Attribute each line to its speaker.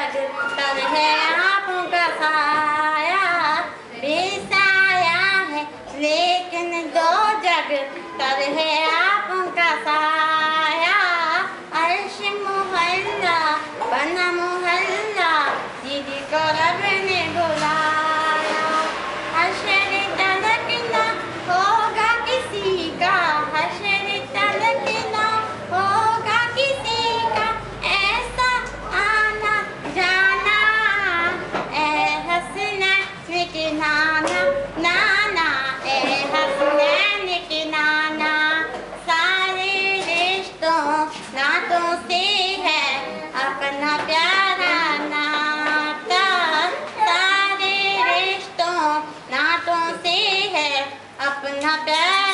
Speaker 1: जग तर है आपका साया, बेसाया है लेकिन दो जग तर है आपका साया। अर्श मोहल्ला बना मोहल्ला, दीदी को रब ने बुलाया। हशर तलक ना होगा किसी का, हशर तलक ना होगा किसी का, ऐसा आना जाना ए हसनैन के नाना नाना, ए हसनैन के नाना। सारे रिश्तों नातों से है अपना प्यारा नाता, सारे रिश्तों नातों से है अपना प्यारा